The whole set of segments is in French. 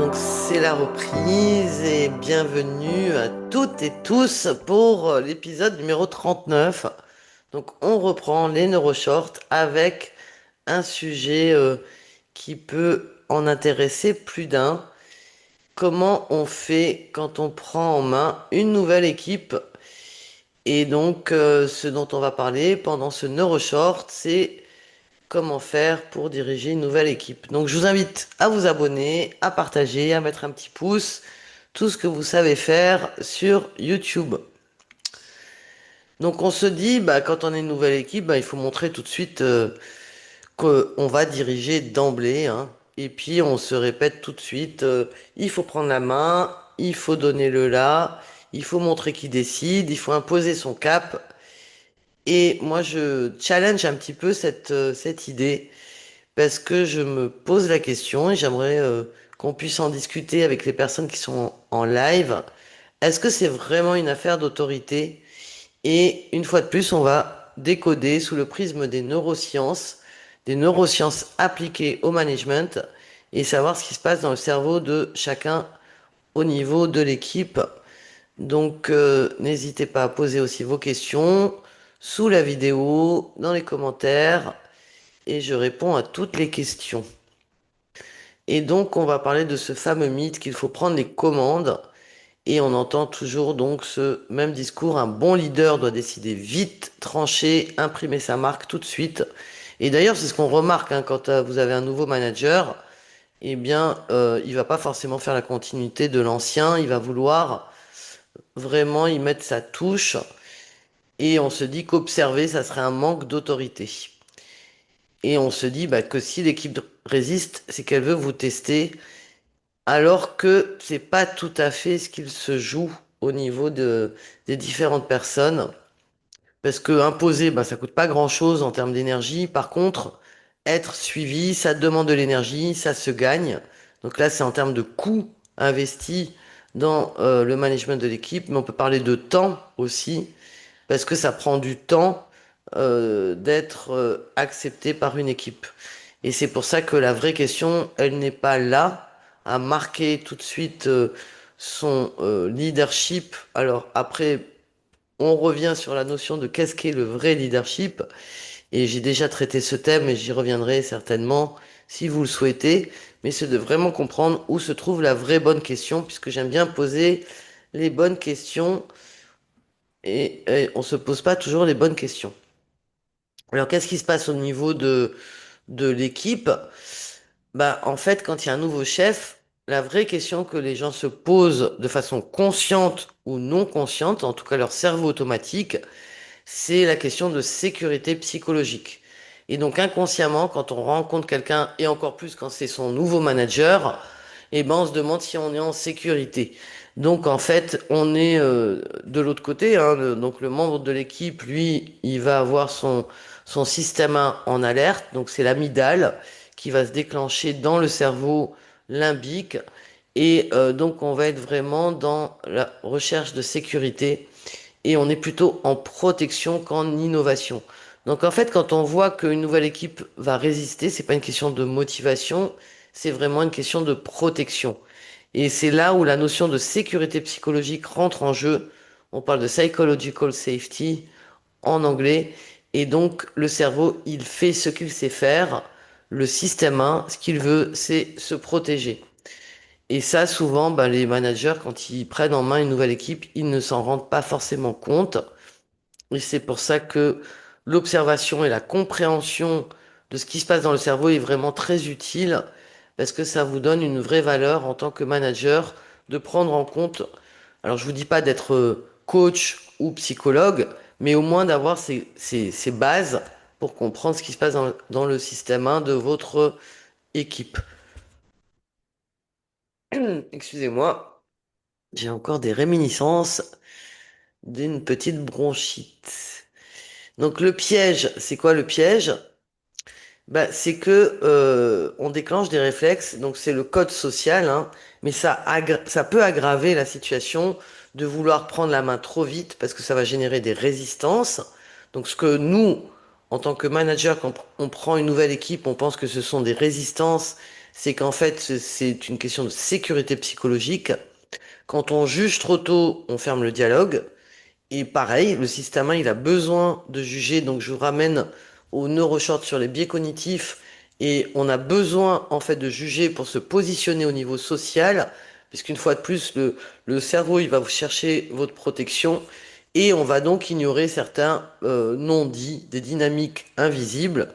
Donc c'est la reprise et bienvenue à toutes et tous pour l'épisode numéro 39. Donc on reprend les neuroshorts avec un sujet qui peut en intéresser plus d'un. Comment on fait quand on prend en main une nouvelle équipe? Et donc ce dont on va parler pendant ce neuroshort, c'est comment faire pour diriger une nouvelle équipe. Donc je vous invite à vous abonner, à partager, à mettre un petit pouce, tout ce que vous savez faire sur YouTube. Donc on se dit, bah, quand on est une nouvelle équipe, bah, il faut montrer tout de suite qu'on va diriger d'emblée, hein. Et puis on se répète tout de suite, il faut prendre la main, il faut donner le là, il faut montrer qui décide, il faut imposer son cap. Et moi je challenge un petit peu cette idée parce que je me pose la question et j'aimerais qu'on puisse en discuter avec les personnes qui sont en live. Est-ce que c'est vraiment une affaire d'autorité? Et une fois de plus, on va décoder sous le prisme des neurosciences appliquées au management et savoir ce qui se passe dans le cerveau de chacun au niveau de l'équipe. Donc, n'hésitez pas à poser aussi vos questions sous la vidéo, dans les commentaires, et je réponds à toutes les questions. Et donc, on va parler de ce fameux mythe qu'il faut prendre les commandes. Et on entend toujours donc ce même discours, un bon leader doit décider vite, trancher, imprimer sa marque tout de suite. Et d'ailleurs, c'est ce qu'on remarque hein, quand vous avez un nouveau manager, eh bien, il va pas forcément faire la continuité de l'ancien, il va vouloir vraiment y mettre sa touche. Et on se dit qu'observer, ça serait un manque d'autorité. Et on se dit bah, que si l'équipe résiste, c'est qu'elle veut vous tester alors que c'est pas tout à fait ce qu'il se joue au niveau des différentes personnes. Parce que imposer, bah, ça coûte pas grand-chose en termes d'énergie. Par contre, être suivi, ça demande de l'énergie, ça se gagne. Donc là, c'est en termes de coûts investis dans le management de l'équipe, mais on peut parler de temps aussi, parce que ça prend du temps d'être accepté par une équipe. Et c'est pour ça que la vraie question, elle n'est pas là à marquer tout de suite son leadership. Alors après, on revient sur la notion de qu'est-ce qu'est le vrai leadership. Et j'ai déjà traité ce thème et j'y reviendrai certainement si vous le souhaitez. Mais c'est de vraiment comprendre où se trouve la vraie bonne question, puisque j'aime bien poser les bonnes questions et on se pose pas toujours les bonnes questions. Alors qu'est-ce qui se passe au niveau de l'équipe? Bah, en fait, quand il y a un nouveau chef, la vraie question que les gens se posent de façon consciente ou non consciente, en tout cas leur cerveau automatique, c'est la question de sécurité psychologique. Et donc inconsciemment, quand on rencontre quelqu'un, et encore plus quand c'est son nouveau manager, eh ben on se demande si on est en sécurité. Donc en fait, on est de l'autre côté, hein, donc le membre de l'équipe, lui, il va avoir son système en alerte, donc c'est l'amygdale qui va se déclencher dans le cerveau limbique, et donc on va être vraiment dans la recherche de sécurité et on est plutôt en protection qu'en innovation. Donc en fait, quand on voit qu'une nouvelle équipe va résister, c'est pas une question de motivation, c'est vraiment une question de protection. Et c'est là où la notion de sécurité psychologique rentre en jeu. On parle de psychological safety en anglais. Et donc le cerveau, il fait ce qu'il sait faire. Le système 1, ce qu'il veut, c'est se protéger. Et ça, souvent, bah, les managers, quand ils prennent en main une nouvelle équipe, ils ne s'en rendent pas forcément compte. Et c'est pour ça que l'observation et la compréhension de ce qui se passe dans le cerveau est vraiment très utile, parce que ça vous donne une vraie valeur en tant que manager de prendre en compte, alors je vous dis pas d'être coach ou psychologue, mais au moins d'avoir ces bases pour comprendre ce qui se passe dans le système 1 de votre équipe. Excusez-moi, j'ai encore des réminiscences d'une petite bronchite. Donc le piège, c'est quoi le piège? Bah, c'est que on déclenche des réflexes, donc c'est le code social, hein, mais ça peut aggraver la situation de vouloir prendre la main trop vite parce que ça va générer des résistances. Donc ce que nous, en tant que manager, quand on prend une nouvelle équipe, on pense que ce sont des résistances, C'est qu'en fait, c'est une question de sécurité psychologique. Quand on juge trop tôt, on ferme le dialogue. Et pareil, le système 1, il a besoin de juger. Donc, je vous ramène au neuroshort sur les biais cognitifs. Et on a besoin, en fait, de juger pour se positionner au niveau social. Puisqu'une fois de plus, le cerveau, il va vous chercher votre protection. Et on va donc ignorer certains non-dits, des dynamiques invisibles.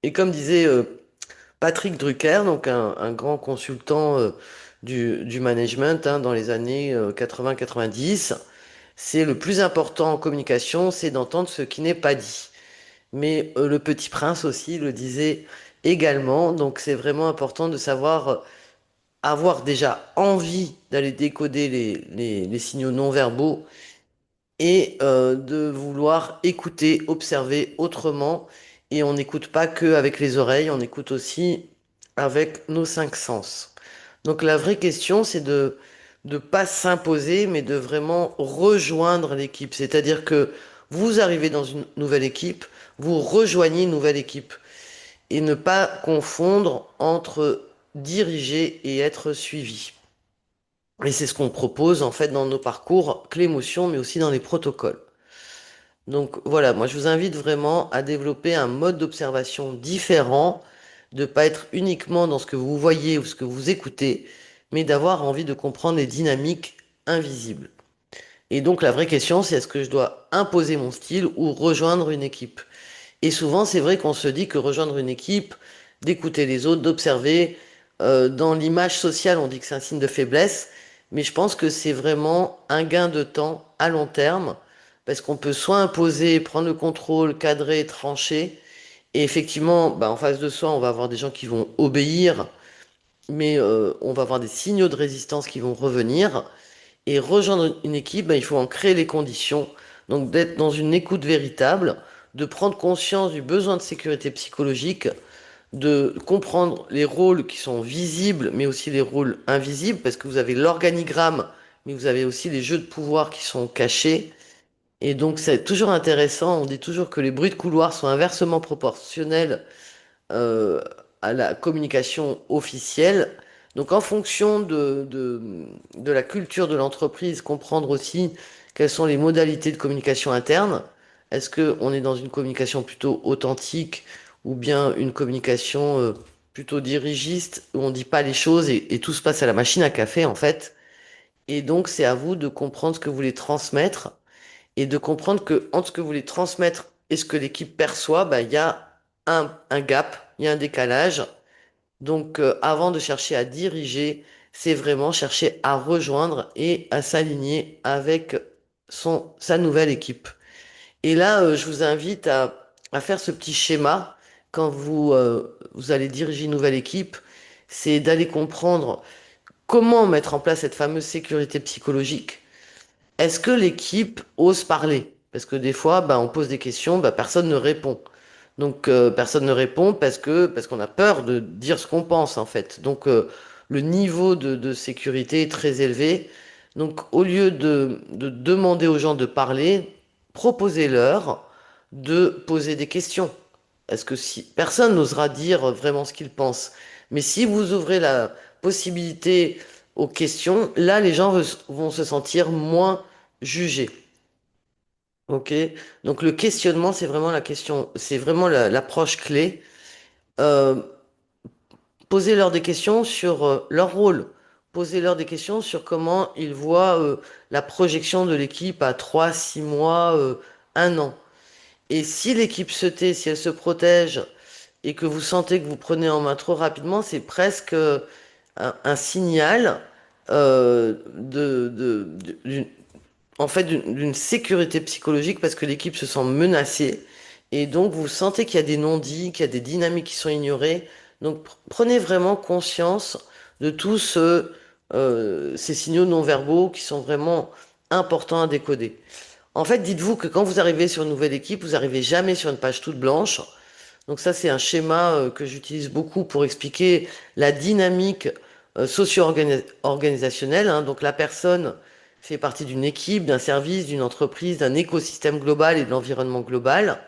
Et comme disait Patrick Drucker, donc un grand consultant du management dans les années 80-90, c'est le plus important en communication, c'est d'entendre ce qui n'est pas dit. Mais le Petit Prince aussi le disait également, donc c'est vraiment important de savoir avoir déjà envie d'aller décoder les signaux non verbaux et de vouloir écouter, observer autrement. Et on n'écoute pas que avec les oreilles, on écoute aussi avec nos cinq sens. Donc la vraie question, c'est de ne pas s'imposer, mais de vraiment rejoindre l'équipe. C'est-à-dire que vous arrivez dans une nouvelle équipe, vous rejoignez une nouvelle équipe. Et ne pas confondre entre diriger et être suivi. Et c'est ce qu'on propose en fait dans nos parcours clé émotion, mais aussi dans les protocoles. Donc voilà, moi je vous invite vraiment à développer un mode d'observation différent, de pas être uniquement dans ce que vous voyez ou ce que vous écoutez, mais d'avoir envie de comprendre les dynamiques invisibles. Et donc la vraie question, c'est est-ce que je dois imposer mon style ou rejoindre une équipe? Et souvent, c'est vrai qu'on se dit que rejoindre une équipe, d'écouter les autres, d'observer, dans l'image sociale, on dit que c'est un signe de faiblesse, mais je pense que c'est vraiment un gain de temps à long terme, parce qu'on peut soit imposer, prendre le contrôle, cadrer, trancher, et effectivement, bah, en face de soi, on va avoir des gens qui vont obéir, mais on va avoir des signaux de résistance qui vont revenir. Et rejoindre une équipe, bah, il faut en créer les conditions. Donc d'être dans une écoute véritable, de prendre conscience du besoin de sécurité psychologique, de comprendre les rôles qui sont visibles, mais aussi les rôles invisibles, parce que vous avez l'organigramme, mais vous avez aussi les jeux de pouvoir qui sont cachés. Et donc c'est toujours intéressant, on dit toujours que les bruits de couloir sont inversement proportionnels euh, à la communication officielle. Donc, en fonction de la culture de l'entreprise, comprendre aussi quelles sont les modalités de communication interne. Est-ce qu'on est dans une communication plutôt authentique ou bien une communication plutôt dirigiste où on ne dit pas les choses et tout se passe à la machine à café en fait. Et donc, c'est à vous de comprendre ce que vous voulez transmettre et de comprendre que entre ce que vous voulez transmettre et ce que l'équipe perçoit, bah, il y a un gap, il y a un décalage. Donc, avant de chercher à diriger, c'est vraiment chercher à rejoindre et à s'aligner avec sa nouvelle équipe. Et là, je vous invite à faire ce petit schéma quand vous allez diriger une nouvelle équipe, c'est d'aller comprendre comment mettre en place cette fameuse sécurité psychologique. Est-ce que l'équipe ose parler? Parce que des fois, bah, on pose des questions, bah, personne ne répond. Donc personne ne répond parce qu'on a peur de dire ce qu'on pense en fait. Donc le niveau de sécurité est très élevé. Donc au lieu de demander aux gens de parler, proposez-leur de poser des questions. Parce que si personne n'osera dire vraiment ce qu'il pense. Mais si vous ouvrez la possibilité aux questions, là les gens vont se sentir moins jugés. Ok, donc le questionnement, c'est vraiment la question, c'est vraiment l'approche clé. Euh, Posez-leur des questions sur leur rôle. Posez-leur des questions sur comment ils voient la projection de l'équipe à 3, 6 mois, 1 an. Et si l'équipe se tait, si elle se protège et que vous sentez que vous prenez en main trop rapidement, c'est presque un signal en fait d'une sécurité psychologique parce que l'équipe se sent menacée et donc vous sentez qu'il y a des non-dits, qu'il y a des dynamiques qui sont ignorées. Donc prenez vraiment conscience de tous ces signaux non-verbaux qui sont vraiment importants à décoder. En fait, dites-vous que quand vous arrivez sur une nouvelle équipe, vous arrivez jamais sur une page toute blanche. Donc ça, c'est un schéma que j'utilise beaucoup pour expliquer la dynamique socio-organisationnelle. Donc la personne fait partie d'une équipe, d'un service, d'une entreprise, d'un écosystème global et de l'environnement global.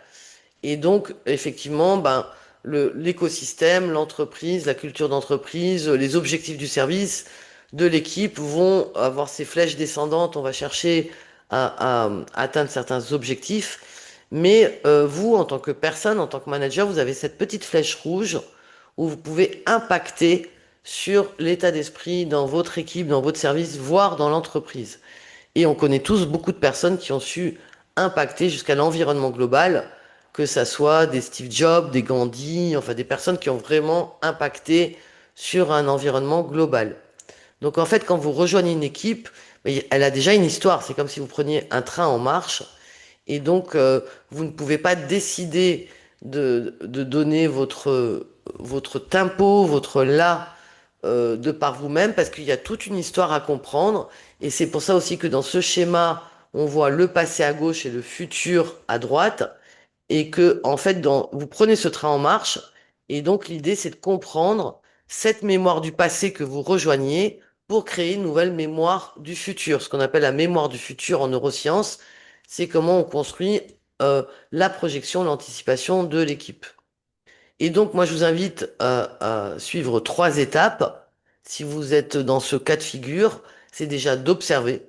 Et donc, effectivement, ben, l'écosystème, l'entreprise, la culture d'entreprise, les objectifs du service, de l'équipe vont avoir ces flèches descendantes. On va chercher à atteindre certains objectifs. Mais vous, en tant que personne, en tant que manager, vous avez cette petite flèche rouge où vous pouvez impacter sur l'état d'esprit dans votre équipe, dans votre service, voire dans l'entreprise. Et on connaît tous beaucoup de personnes qui ont su impacter jusqu'à l'environnement global, que ça soit des Steve Jobs, des Gandhi, enfin des personnes qui ont vraiment impacté sur un environnement global. Donc en fait, quand vous rejoignez une équipe, mais elle a déjà une histoire. C'est comme si vous preniez un train en marche et donc vous ne pouvez pas décider de donner votre tempo, votre là de par vous-même parce qu'il y a toute une histoire à comprendre. Et c'est pour ça aussi que dans ce schéma, on voit le passé à gauche et le futur à droite. Et que, en fait, vous prenez ce train en marche. Et donc, l'idée, c'est de comprendre cette mémoire du passé que vous rejoignez pour créer une nouvelle mémoire du futur. Ce qu'on appelle la mémoire du futur en neurosciences, c'est comment on construit la projection, l'anticipation de l'équipe. Et donc, moi, je vous invite à suivre trois étapes. Si vous êtes dans ce cas de figure, c'est déjà d'observer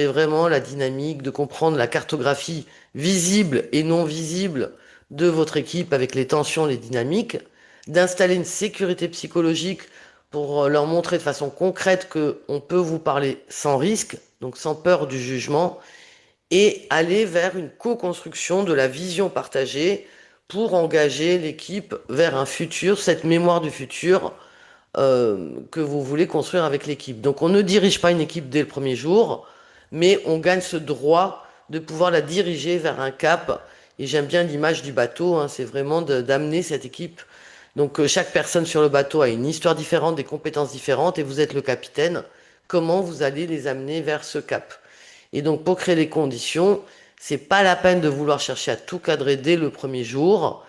vraiment la dynamique, de comprendre la cartographie visible et non visible de votre équipe avec les tensions, les dynamiques, d'installer une sécurité psychologique pour leur montrer de façon concrète que on peut vous parler sans risque, donc sans peur du jugement, et aller vers une co-construction de la vision partagée pour engager l'équipe vers un futur, cette mémoire du futur que vous voulez construire avec l'équipe. Donc on ne dirige pas une équipe dès le premier jour, mais on gagne ce droit de pouvoir la diriger vers un cap. Et j'aime bien l'image du bateau, hein, c'est vraiment d'amener cette équipe. Donc chaque personne sur le bateau a une histoire différente, des compétences différentes, et vous êtes le capitaine. Comment vous allez les amener vers ce cap? Et donc, pour créer les conditions, c'est pas la peine de vouloir chercher à tout cadrer dès le premier jour.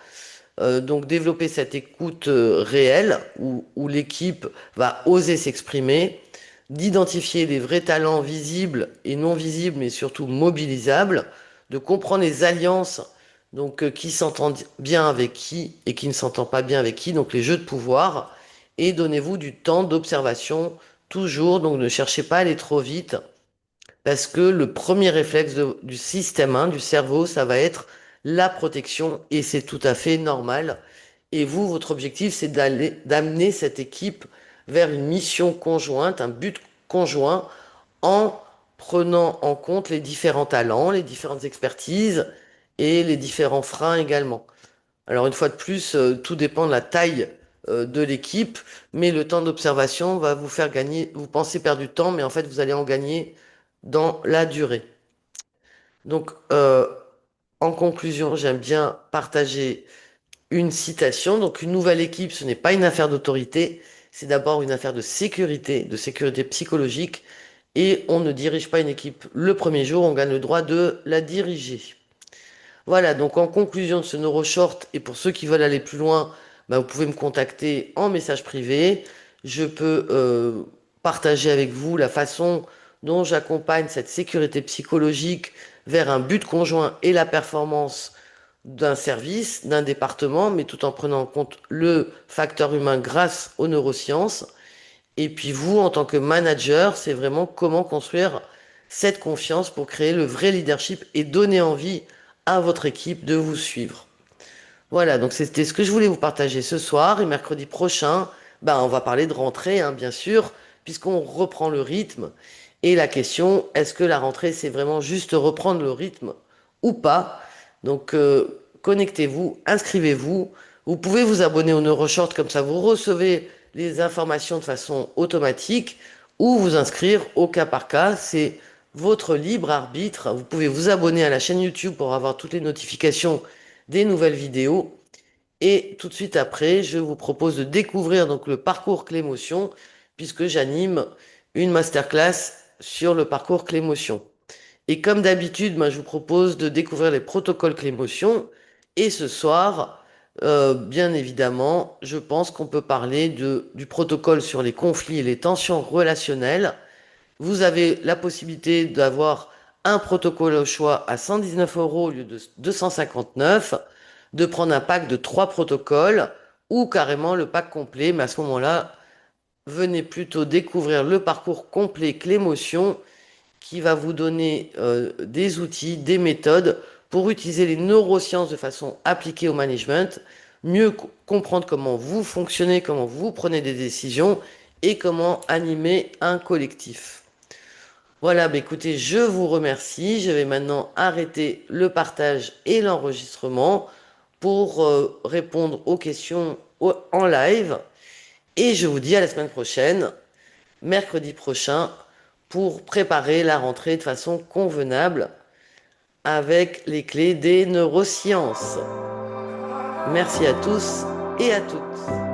Donc, développer cette écoute réelle où l'équipe va oser s'exprimer, d'identifier les vrais talents visibles et non visibles, mais surtout mobilisables, de comprendre les alliances, donc qui s'entendent bien avec qui et qui ne s'entendent pas bien avec qui, donc les jeux de pouvoir, et donnez-vous du temps d'observation toujours, donc ne cherchez pas à aller trop vite parce que le premier réflexe du système 1, du cerveau, ça va être la protection et c'est tout à fait normal. Et vous, votre objectif, c'est d'amener cette équipe vers une mission conjointe, un but conjoint en prenant en compte les différents talents, les différentes expertises et les différents freins également. Alors une fois de plus, tout dépend de la taille de l'équipe, mais le temps d'observation va vous faire gagner, vous pensez perdre du temps, mais en fait vous allez en gagner dans la durée. Donc en conclusion, j'aime bien partager une citation. Donc une nouvelle équipe, ce n'est pas une affaire d'autorité, c'est d'abord une affaire de sécurité psychologique, et on ne dirige pas une équipe le premier jour, on gagne le droit de la diriger. Voilà, donc en conclusion de ce NeuroShort, et pour ceux qui veulent aller plus loin, bah, vous pouvez me contacter en message privé. Je peux partager avec vous la façon dont j'accompagne cette sécurité psychologique vers un but conjoint et la performance d'un service, d'un département, mais tout en prenant en compte le facteur humain grâce aux neurosciences. Et puis vous, en tant que manager, c'est vraiment comment construire cette confiance pour créer le vrai leadership et donner envie à votre équipe de vous suivre. Voilà, donc c'était ce que je voulais vous partager ce soir et mercredi prochain, on va parler de rentrée, hein, bien sûr, puisqu'on reprend le rythme. Et la question, est-ce que la rentrée, c'est vraiment juste reprendre le rythme ou pas? Donc, connectez-vous, inscrivez-vous. Vous pouvez vous abonner au NeuroShort, comme ça vous recevez les informations de façon automatique, ou vous inscrire au cas par cas. C'est votre libre arbitre. Vous pouvez vous abonner à la chaîne YouTube pour avoir toutes les notifications des nouvelles vidéos. Et tout de suite après, je vous propose de découvrir donc le parcours Clémotion, puisque j'anime une masterclass sur le parcours Clémotion. Et comme d'habitude, moi, je vous propose de découvrir les protocoles Clémotion. Et ce soir, bien évidemment, je pense qu'on peut parler du protocole sur les conflits et les tensions relationnelles. Vous avez la possibilité d'avoir un protocole au choix à 119 € au lieu de 259, de prendre un pack de 3 protocoles ou carrément le pack complet. Mais à ce moment-là, venez plutôt découvrir le parcours complet Clémotion qui va vous donner des outils, des méthodes pour utiliser les neurosciences de façon appliquée au management, mieux comprendre comment vous fonctionnez, comment vous prenez des décisions et comment animer un collectif. Voilà, bah écoutez, je vous remercie. Je vais maintenant arrêter le partage et l'enregistrement pour répondre aux questions en live. Et je vous dis à la semaine prochaine, mercredi prochain, pour préparer la rentrée de façon convenable avec les clés des neurosciences. Merci à tous et à toutes.